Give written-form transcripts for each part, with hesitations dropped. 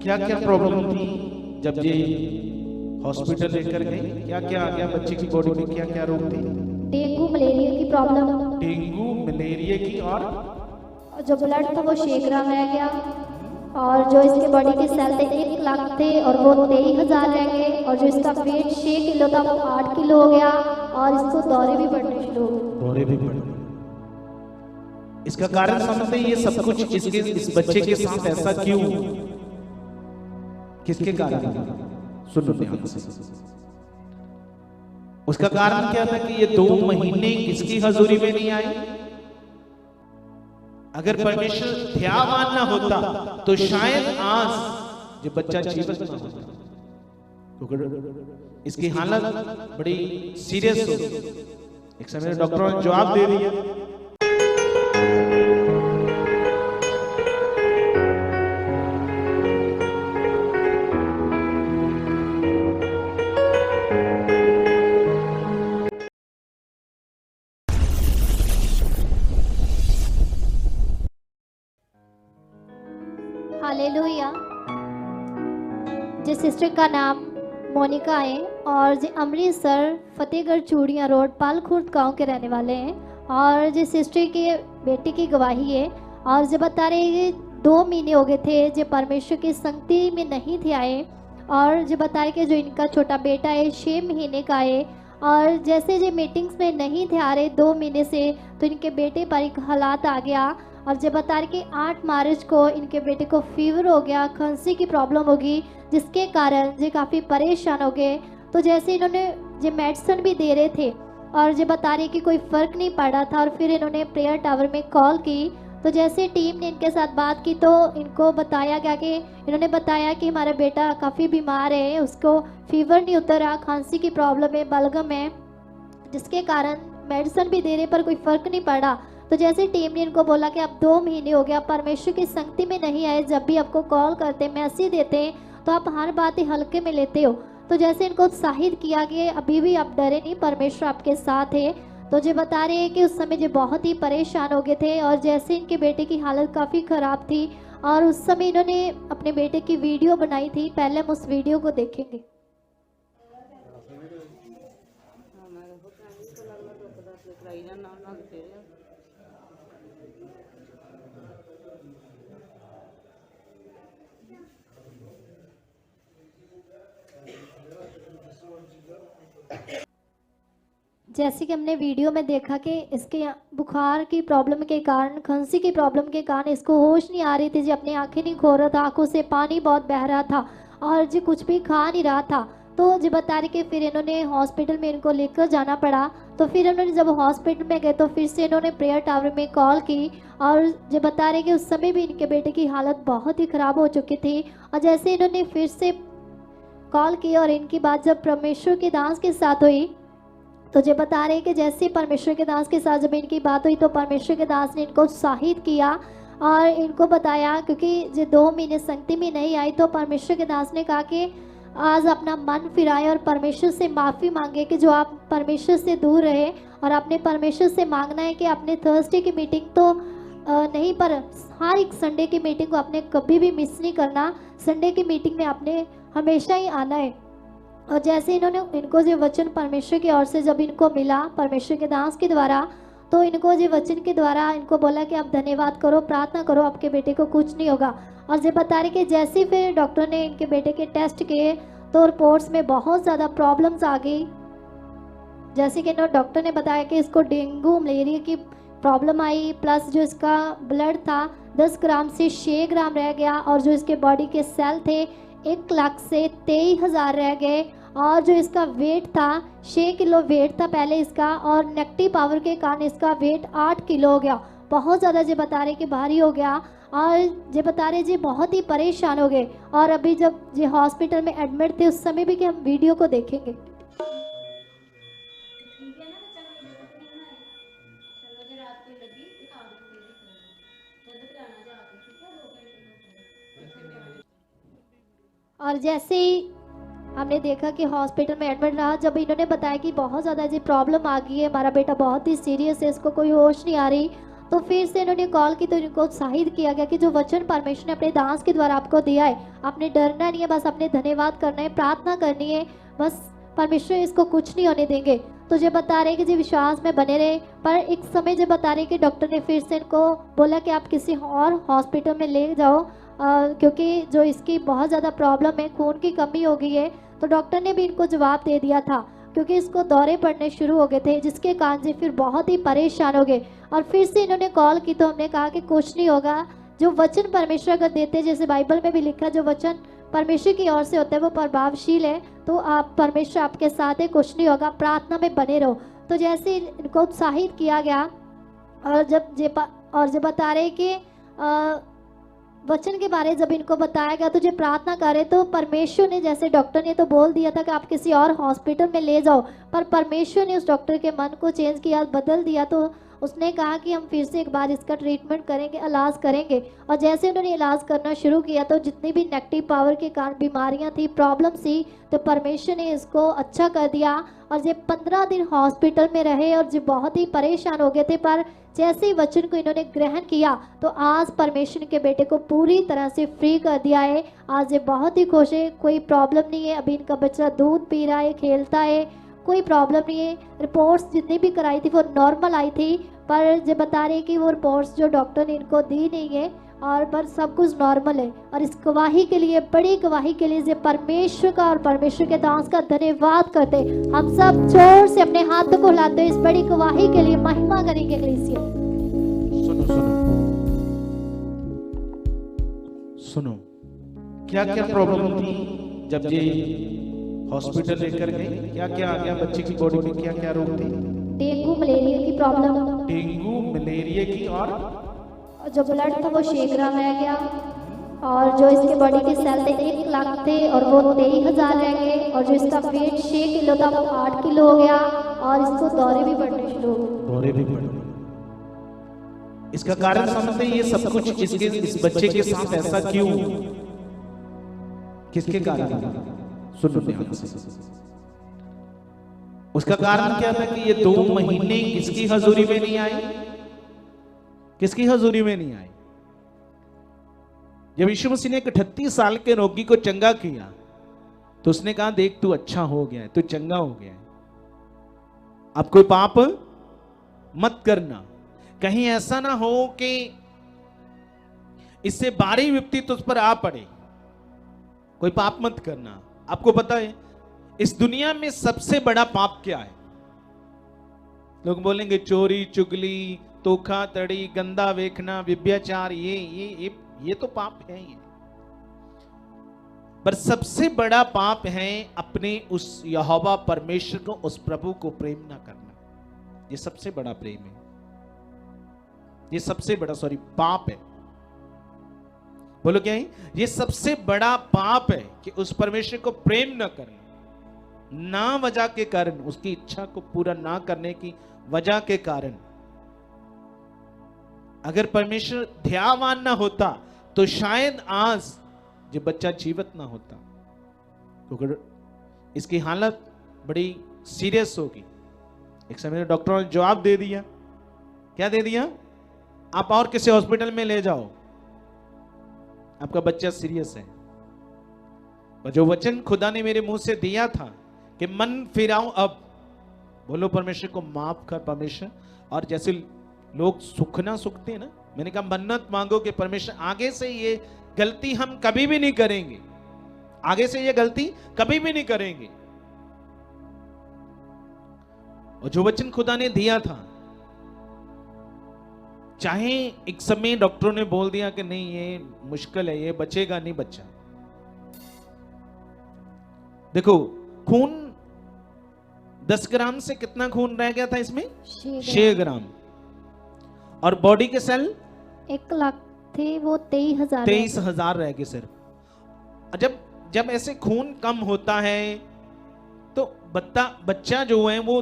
क्या क्या प्रॉब्लम थी जब ये हॉस्पिटल लेकर गए? क्या क्या आ गया बच्चे की बॉडी में? क्या क्या रोग थे? डेंगू मलेरिया की प्रॉब्लम, डेंगू मलेरिया की, और जो ब्लड था वो 6 ग्राम रह गया, और जो इसके बॉडी के सेल थे 1 लाख थे और वो 23,000 रह गए, और जो इसका वेट 6 किलो था वो 8 किलो हो गया, और इसको दौरे भी पड़ने शुरू हो गए। दौरे भी पड़ गए। इसका कारण समझते हैं, ये सब कुछ इस बच्चे के साथ ऐसा क्यों, किसके कारण? सुनो ध्यान से। उसका कारण क्या था कि ये 2 महीने किसकी हजूरी में नहीं आए? अगर परमेश्वर दयावान ना होता तो शायद आज ये बच्चा जीवित ना होता, क्योंकि इसकी हालत बड़ी सीरियस हो। एक समय डॉक्टरों ने जवाब दे दिया। हालेलुया। जिस सिस्टर का नाम मोनिका है और जो अमृतसर फतेहगढ़ चूड़िया रोड पालखुर्द गांव के रहने वाले हैं, और जिस सिस्टर के बेटे की गवाही है, और जो बता रहे हैं 2 महीने हो गए थे जो परमेश्वर की संगति में नहीं थे आए, और जो बता रहे कि जो इनका छोटा बेटा है 6 महीने का है, और जैसे जो मीटिंग्स में नहीं थे आ रहे 2 महीने से, तो इनके बेटे पर एक हालात आ गया, और जब बता रहे कि 8 मार्च को इनके बेटे को फीवर हो गया, खांसी की प्रॉब्लम होगी, जिसके कारण ये काफ़ी परेशान हो गए। तो जैसे इन्होंने ये मेडिसिन भी दे रहे थे और ये बता रहे कि कोई फ़र्क नहीं पड़ रहा था, और फिर इन्होंने प्रेयर टावर में कॉल की। तो जैसे टीम ने इनके साथ बात की तो इनको बताया गया कि इन्होंने बताया कि हमारा बेटा काफ़ी बीमार है, उसको फीवर नहीं उतर रहा, खांसी की प्रॉब्लम है, बलगम है, जिसके कारण मेडिसिन भी दे रहे पर कोई फ़र्क नहीं पड़ा। तो जैसे टीम ने इनको बोला कि अब 2 महीने हो गया परमेश्वर की संगति में नहीं आए, जब भी आपको कॉल करते मैसेज देते हैं तो आप हर बात ही हल्के में लेते हो। तो जैसे इनको उत्साहित किया कि अभी भी आप डरे नहीं, परमेश्वर आपके साथ है। तो जो बता रहे हैं कि उस समय जो बहुत ही परेशान हो गए थे, और जैसे इनके बेटे की हालत काफ़ी ख़राब थी, और उस समय इन्होंने अपने बेटे की वीडियो बनाई थी। पहले हम उस वीडियो को देखेंगे। जैसे कि हमने वीडियो में देखा कि इसके बुखार की प्रॉब्लम के कारण, खांसी की प्रॉब्लम के कारण इसको होश नहीं आ रही थी जी, अपनी आंखें नहीं खोल रहा था, आंखों से पानी बहुत बह रहा था, और जी कुछ भी खा नहीं रहा था। तो जी बता रहे कि फिर इन्होंने हॉस्पिटल में इनको लेकर जाना पड़ा। तो फिर इन्होंने जब हॉस्पिटल में गए तो फिर से इन्होंने प्रेयर टावर में कॉल की, और जो बता रहे कि उस समय भी इनके बेटे की हालत बहुत ही ख़राब हो चुकी थी। और जैसे इन्होंने फिर से कॉल की और इनकी बात जब परमेश्वर के दास के साथ हुई, तो जो बता रहे कि जैसे परमेश्वर के दास के साथ जब इनकी बात हुई तो परमेश्वर के दास ने इनको उत्साहित किया और इनको बताया, क्योंकि जो 2 महीने संगति में नहीं आई, तो परमेश्वर के दास ने कहा कि आज अपना मन फिराए और परमेश्वर से माफ़ी मांगे कि जो आप परमेश्वर से दूर रहे, और अपने परमेश्वर से मांगना है कि अपने थर्सडे की मीटिंग तो नहीं, पर हर एक संडे की मीटिंग को आपने कभी भी मिस नहीं करना। संडे की मीटिंग में आपने हमेशा ही आना है। और जैसे इन्होंने इनको जो वचन परमेश्वर की ओर से जब इनको मिला परमेश्वर के दास के द्वारा, तो इनको जो वचन के द्वारा इनको बोला कि आप धन्यवाद करो, प्रार्थना करो, आपके बेटे को कुछ नहीं होगा। और जो बता रहे कि जैसे फिर डॉक्टर ने इनके बेटे के टेस्ट किए तो रिपोर्ट्स में बहुत ज़्यादा प्रॉब्लम्स आ गई। जैसे कि डॉक्टर ने बताया कि इसको डेंगू मलेरिया की प्रॉब्लम आई, प्लस जो इसका ब्लड था 10 ग्राम से 6 ग्राम रह गया, और जो इसके बॉडी के सेल थे 1 लाख से 23,000 रह गए, और जो इसका वेट था 6 किलो वेट था पहले इसका, और नेगेटिव पावर के कारण इसका वेट 8 किलो हो गया। बहुत ज़्यादा जो बता रहे कि भारी हो गया, और जो बता रहे जी बहुत ही परेशान हो गए। और अभी जब ये हॉस्पिटल में एडमिट थे उस समय भी कि हम वीडियो को देखेंगे। और जैसे ही हमने देखा कि हॉस्पिटल में एडमिट रहा, जब इन्होंने बताया कि बहुत ज़्यादा जी प्रॉब्लम आ गई है, हमारा बेटा बहुत ही सीरियस है, इसको कोई होश नहीं आ रही, तो फिर से इन्होंने कॉल की तो इनको उत्साहित किया गया कि जो वचन परमेश्वर ने अपने दास के द्वारा आपको दिया है, आपने डरना नहीं है, बस आपने धन्यवाद करना है, प्रार्थना करनी है, बस परमेश्वर इसको कुछ नहीं होने देंगे। तो जो बता रहे कि जी विश्वास में बने रहे। पर एक समय जो बता रहे कि डॉक्टर ने फिर से इनको बोला कि आप किसी और हॉस्पिटल में ले जाओ, क्योंकि जो इसकी बहुत ज़्यादा प्रॉब्लम है, खून की कमी हो गई है। तो डॉक्टर ने भी इनको जवाब दे दिया था, क्योंकि इसको दौरे पड़ने शुरू हो गए थे, जिसके कारण से फिर बहुत ही परेशान हो गए। और फिर से इन्होंने कॉल की तो हमने कहा कि कुछ नहीं होगा, जो वचन परमेश्वर अगर देते हैं, जैसे बाइबल में भी लिखा है, जो वचन परमेश्वर की ओर से होता है वो प्रभावशील है, तो आप परमेश्वर आपके साथ है, कुछ नहीं होगा, प्रार्थना में बने रहो। तो जैसे इनको उत्साहित किया गया और जब बता रहे कि वचन के बारे जब इनको बताया गया तो जब प्रार्थना करे तो परमेश्वर ने, जैसे डॉक्टर ने तो बोल दिया था कि आप किसी और हॉस्पिटल में ले जाओ, पर परमेश्वर ने उस डॉक्टर के मन को चेंज किया, बदल दिया। तो उसने कहा कि हम फिर से एक बार इसका ट्रीटमेंट करेंगे, इलाज करेंगे। और जैसे उन्होंने इलाज करना शुरू किया तो जितनी भी नेगेटिव पावर के कारण बीमारियां थी, प्रॉब्लम थी, तो परमेश्वर ने इसको अच्छा कर दिया। और जब 15 दिन हॉस्पिटल में रहे और जो बहुत ही परेशान हो गए थे, पर जैसे ही वचन को इन्होंने ग्रहण किया तो आज परमेश्वर के बेटे को पूरी तरह से फ्री कर दिया है। आज ये बहुत ही खुश है, कोई प्रॉब्लम नहीं है। अभी इनका बच्चा दूध पी रहा है, खेलता है, कोई प्रॉब्लम नहीं है। रिपोर्ट्स जितनी भी कराई थी वो नॉर्मल आई थी, पर जो बता रहे कि वो रिपोर्ट्स जो डॉक्टर ने इनको दी नहीं है, और पर सब कुछ नॉर्मल है। और इस गवाही के लिए, बड़ी गवाही के लिए, परमेश्वर का और परमेश्वर के दास का धन्यवाद करते। हम सब जोर से अपने हाथों को हिलाते इस बड़ी गवाही के लिए महिमा करेंगे कलीसिया। सुनो सुनो सुनो, क्या क्या प्रॉब्लम थी जब ये हॉस्पिटल लेकर गए? क्या क्या आ गया बच्चे की बॉडी में? क्या क्या रोग थे? डेंगू मलेरिया की प्रॉब्लम, डेंगू मलेरिया की, और जो ब्लड था वो 6 ग्राम रह गया, और जो इसके बॉडी के सेल थे 1 लाख थे और वो 23,000 रह गए, और जो इसका वेट 6 किलो था वो 8 किलो हो गया, और इसको दौरे भी बढ़ने शुरू हो गए। दौरे भी बढ़ गए। इसका कारण समझते हैं? ये सब कुछ इस बच्चे के साथ ऐसा क्यों? किसके कारण? सुनो ध्यान से। उसका कारण क्या था कि ये 2 महीने किसकी हजूरी में नहीं आए? किसकी हजूरी में नहीं आए? जब यीशु मसीह ने 38 साल के रोगी को चंगा किया तो उसने कहा, देख तू अच्छा हो गया है, तू चंगा हो गया है, अब कोई पाप मत करना। कहीं ऐसा ना हो कि इससे भारी विपत्ति तुझ पर आ पड़े। कोई पाप मत करना। आपको पता है इस दुनिया में सबसे बड़ा पाप क्या है? लोग बोलेंगे चोरी, चुगली, धोखाधड़ी, गंदा वेखना, व्यभिचार, ये तो पाप है ही। पर सबसे बड़ा पाप है अपने उस यहोवा परमेश्वर को, उस प्रभु को प्रेम ना करना। ये सबसे बड़ा प्रेम है, ये सबसे बड़ा पाप है। बोलो क्या है? ये सबसे बड़ा पाप है कि उस परमेश्वर को प्रेम न करना, ना वजह के कारण, उसकी इच्छा को पूरा ना करने की वजह के कारण। अगर परमेश्वर ध्यावान ना होता तो शायद आज ये बच्चा जीवित ना होता, क्योंकि इसकी हालत बड़ी सीरियस होगी। एक समय डॉक्टरों ने जवाब दे दिया। क्या दे दिया? आप और किसी हॉस्पिटल में ले जाओ, आपका बच्चा सीरियस है। और जो वचन खुदा ने मेरे मुंह से दिया था कि मन फिराऊं अब, बोलो परमेश्वर को माफ कर परमेश्वर। और जैसे लोग सुखना सुखते हैं ना, मैंने कहा मन्नत मांगो कि परमेश्वर आगे से ये गलती हम कभी भी नहीं करेंगे, आगे से ये गलती कभी भी नहीं करेंगे। और जो वचन खुदा ने दिया था, चाहे एक समय डॉक्टरों ने बोल दिया कि नहीं ये मुश्किल है, ये बचेगा नहीं बच्चा। देखो खून 10 ग्राम से कितना खून रह गया था इसमें? 6 ग्राम। और बॉडी के सेल 1 लाख थे, वो 23,000 रह गए सिर्फ। जब ऐसे खून कम होता है तो बच्चा जो है वो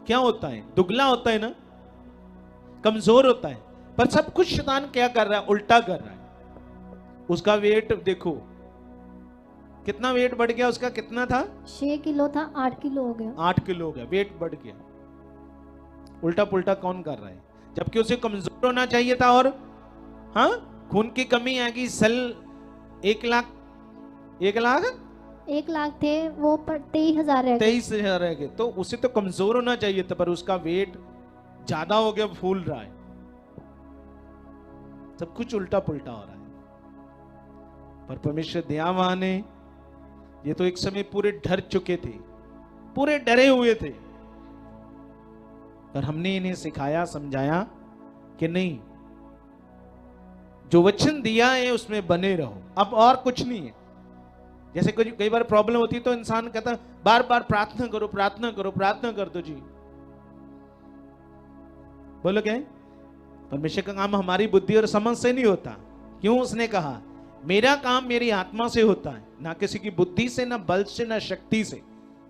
क्या होता है? दुगला होता है ना, कमजोर होता है। पर सब कुछ शैतान क्या कर रहा है? उल्टा कर रहा है। उसका वेट देखो कितना वेट बढ़ गया। उसका कितना था? 6 किलो था, 8 किलो हो गया। 8 किलो हो गया, वेट बढ़ गया। उल्टा पुल्टा कौन कर रहा है? जबकि उसे कमजोर होना चाहिए था। और हाँ, खून की कमी आएगी, सेल 1 लाख 1 लाख थे वो, पर 23,000 रह गए। 23,000 रह गए। तो उसे तो कमजोर होना चाहिए था, पर उसका वेट ज्यादा हो गया, फूल रहा है। सब कुछ उल्टा पुल्टा हो रहा है। पर परमेश्वर दयावान है। ये तो एक समय पूरे डर चुके थे, पूरे डरे हुए थे, पर हमने इन्हें सिखाया, समझाया कि नहीं, जो वचन दिया है उसमें बने रहो, अब और कुछ नहीं है। जैसे कई बार प्रॉब्लम होती है तो इंसान कहता है बार बार प्रार्थना करो, प्रार्थना करो, प्रार्थना कर दो जी। बोलो क्या है? परमेश्वर का काम हमारी बुद्धि और समझ से नहीं होता। क्यों? उसने कहा मेरा काम मेरी आत्मा से होता है, ना किसी की बुद्धि से, ना बल से, ना शक्ति से।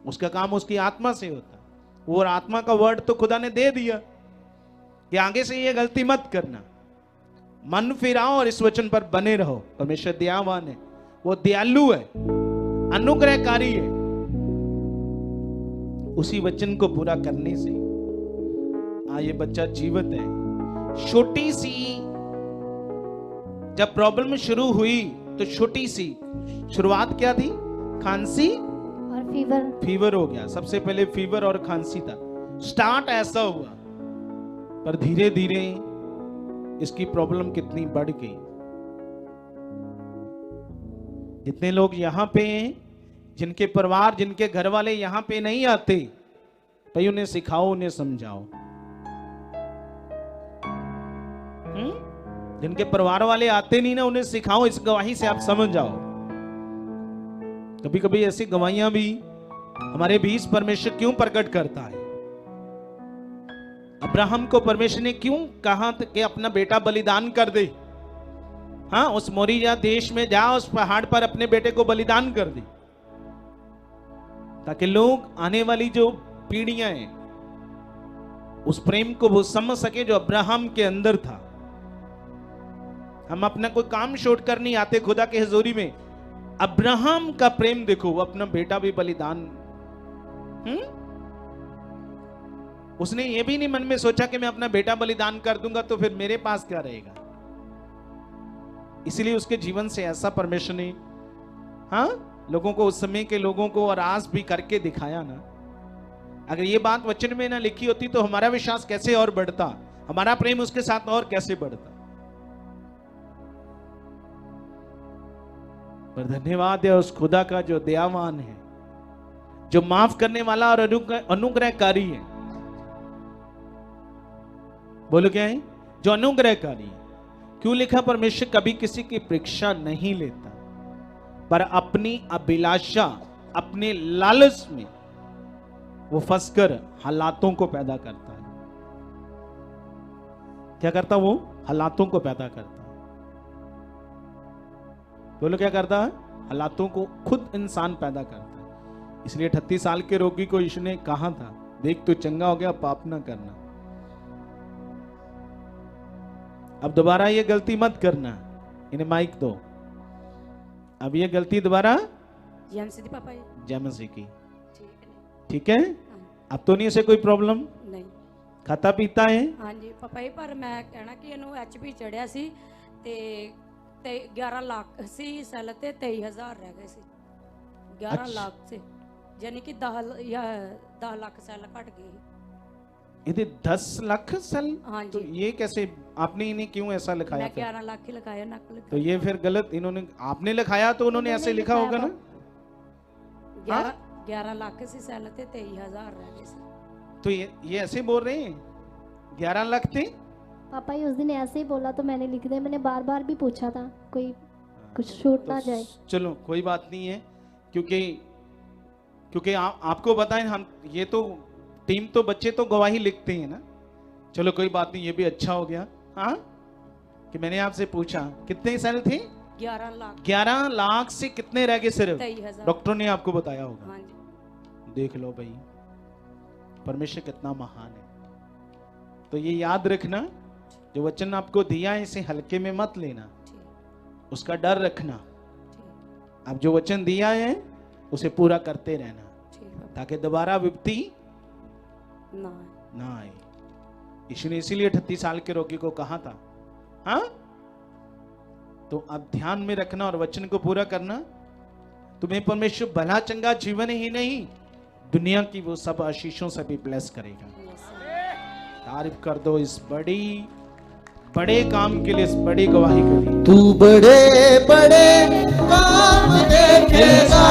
उसका काम उसकी आत्मा से होता है। और आत्मा का वर्ड तो खुदा ने दे दिया कि आगे से ये गलती मत करना, मन फिराओ और इस वचन पर बने रहो। परमेश्वर दयावान है, वो दयालु है, अनुग्रहकारी है। उसी वचन को पूरा करने से ये बच्चा जीवित है। छोटी सी जब प्रॉब्लम शुरू हुई तो छोटी सी शुरुआत क्या थी? खांसी और फीवर हो गया। सबसे पहले फीवर और खांसी था। स्टार्ट ऐसा हुआ, पर धीरे धीरे इसकी प्रॉब्लम कितनी बढ़ गई। जितने लोग यहां पे हैं, जिनके परिवार, जिनके घर वाले यहां पे नहीं आते, भाई उन्हें सिखाओ, उन्हें समझाओ। जिनके परिवार वाले आते नहीं ना, उन्हें सिखाओ। इस गवाही से आप समझ जाओ। कभी कभी ऐसी गवाहियां भी हमारे बीच परमेश्वर क्यों प्रकट करता है। अब्राहम को परमेश्वर ने क्यों कहा कि अपना बेटा बलिदान कर दे? हाँ, उस मोरिया देश में जा, उस पहाड़ पर अपने बेटे को बलिदान कर दे, ताकि लोग, आने वाली जो पीढ़ियां हैं, उस प्रेम को वो समझ सके जो अब्राहम के अंदर था। हम अपना कोई काम छोड़ कर नहीं आते खुदा के हजूरी में। अब्राहम का प्रेम देखो, वो अपना बेटा भी बलिदान। उसने ये भी नहीं मन में सोचा कि मैं अपना बेटा बलिदान कर दूंगा तो फिर मेरे पास क्या रहेगा। इसलिए उसके जीवन से ऐसा परमेश्वर ने लोगों को, उस समय के लोगों को, और आज भी करके दिखाया ना। अगर ये बात वचन में ना लिखी होती तो हमारा विश्वास कैसे और बढ़ता, हमारा प्रेम उसके साथ और कैसे बढ़ता। पर धन्यवाद है उस खुदा का जो दयावान है, जो माफ करने वाला और अनुग्रहकारी है। बोलो क्या है? जो अनुग्रहकारी है। क्यों लिखा? परमेश्वर कभी किसी की परीक्षा नहीं लेता, पर अपनी अभिलाषा, अपने लालच में वो फंसकर हालातों को पैदा करता है। क्या करता? वो हालातों को पैदा करता है। बोलो क्या करता है? हालातों को खुद इंसान पैदा करता है। इसलिए 38 साल के रोगी को यीशु ने कहा था, देख तू चंगा हो गया, पाप ना करना, अब दोबारा ये गलती मत करना। इन्हें माइक दो। अब ये गलती दोबारा जय मसीह की, ठीक है? अब तो नहीं इसे कोई प्रॉब्लम? नहीं। खाता पीता है? हाँ जी पापा जी, पर मैं कहना कि ਇਹਨੂੰ HP ਚੜਿਆ ਸੀ ਤੇ 11 ਲੱਖ ਸੀ ਸੈੱਲ ਤੇ 23,000 ਰਹਿ ਗਏ ਸੀ। 11 ਲੱਖ से यानी कि 10 ਲੱਖ ਸੈੱਲ ਘਟ गए। ये 10 लाख सेल? हाँ तो जी। ये कैसे? आपने इन्हें क्यों ऐसा लिखाया? मैं 11 लाख ही लगाया, नकल। तो ये फिर गलत, इन्होंने, आपने लिखाया तो उन्होंने ऐसे लिखा होगा ना। 11 लाख से सैल थे 23,000 रह गए सी। तो ये ऐसे बोल रहे हैं 11 लाख थे। पापा जी उस दिन ऐसे ही बोला तो मैंने लिख दिया। मैंने बार बार भी पूछा था कोई कुछ छूट ना जाए। चलो कोई बात नहीं है, क्योंकि आपको बताएं, हम ये तो टीम तो बच्चे तो गवाही लिखते हैं ना। चलो कोई बात नहीं, ये भी अच्छा हो गया। हाँ, कि मैंने आपसे पूछा कितने सेल थे? 11 लाख। 11 लाख से कितने रह गए? सिर्फ 23,000। डॉक्टर ने आपको बताया होगा। हाँ जी। देख लो भाई, परमेश्वर कितना महान है। तो ये याद रखना, जो वचन आपको दिया है इसे हल्के में मत लेना, उसका डर रखना। अब जो वचन दिया है उसे पूरा करते रहना, ताकि दोबारा विपत्ति ना आए। यीशु ने इसीलिए 38 साल के रोगी को कहा था, हाँ? तो अब ध्यान में रखना और वचन को पूरा करना, तुम्हें परमेश्वर भला चंगा जीवन ही नहीं, दुनिया की वो सब आशीषों से भी ब्लेस करेगा। तारीफ कर दो इस बड़े काम के लिए, इस बड़ी गवाही के लिए। तू बड़े बड़े काम देखेगा,